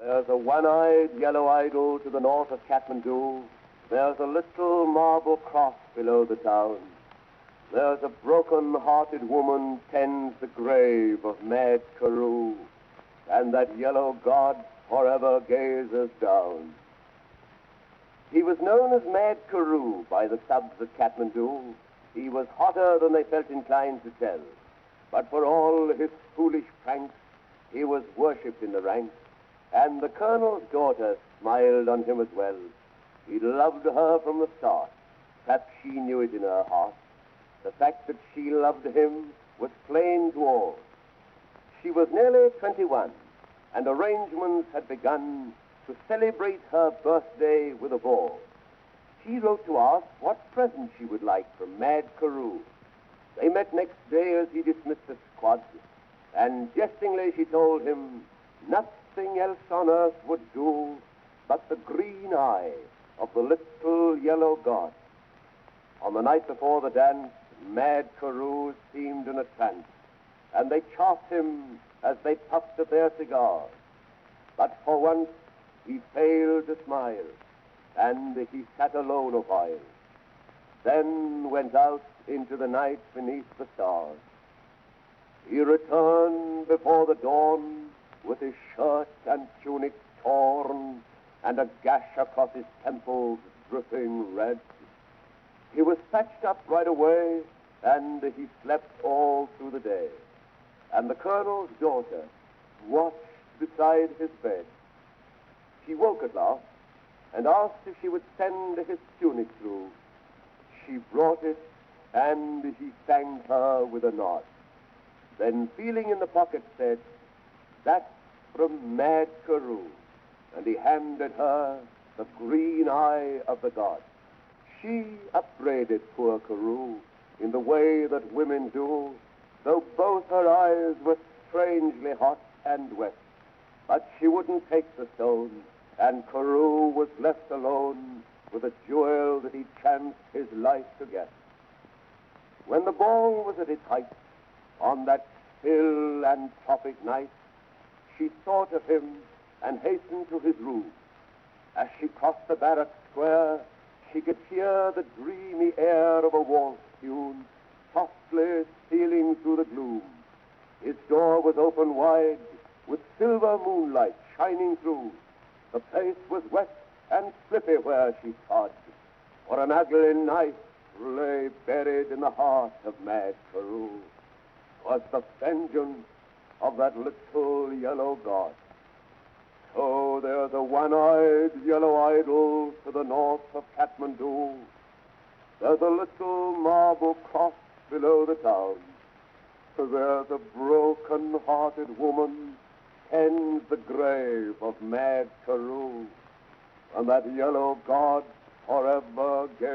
There's a one-eyed yellow idol to the north of Kathmandu. There's a little marble cross below the town. There's a broken-hearted woman tends the grave of mad Carew, and that yellow god forever gazes down. He was known as Mad Carew by the subs of Kathmandu. He was hotter than they felt inclined to tell. But for all his foolish pranks, he was worshipped in the ranks, and the colonel's daughter smiled on him as well. He loved her from the start. Perhaps she knew it in her heart. The fact that she loved him was plain to all. She was nearly 21, and arrangements had begun to celebrate her birthday with a ball. She wrote to ask what present she would like from Mad Carew. They met next day as he dismissed the squad, and jestingly she told him nothing else on earth would do but the green eye of the little yellow god. On the night before the dance, Mad Carew seemed in a trance, and they chaffed him as they puffed at their cigars. But for once he failed to smile, and he sat alone a while, then went out into the night beneath the stars. He returned before the dawn with his shirt and tunic torn and a gash across his temples dripping red. He was patched up right away, and he slept all through the day. And the colonel's daughter watched beside his bed. She woke at last and asked if she would send his tunic through. She brought it, and he thanked her with a nod. Then, feeling in the pocket, said, "That's from Mad Carew," and he handed her the green eye of the god. She upbraided poor Carew in the way that women do, though both her eyes were strangely hot and wet. But she wouldn't take the stone, and Carew was left alone with a jewel that he chanced his life to get. When the ball was at its height, on that still and tropic night, she thought of him and hastened to his room. As she crossed the barrack square, she could hear the dreamy air of a waltz tune softly stealing through the gloom. His door was open wide, with silver moonlight shining through. The place was wet and slippy where she trod, for an ugly knife lay buried in the heart of Mad Carew. 'Twas the vengeance of that little yellow god. So there's a one-eyed yellow idol to the north of Kathmandu. There's a little marble cross below the town. There's a broken-hearted woman tends the grave of Mad Carew, and that yellow god forever gazes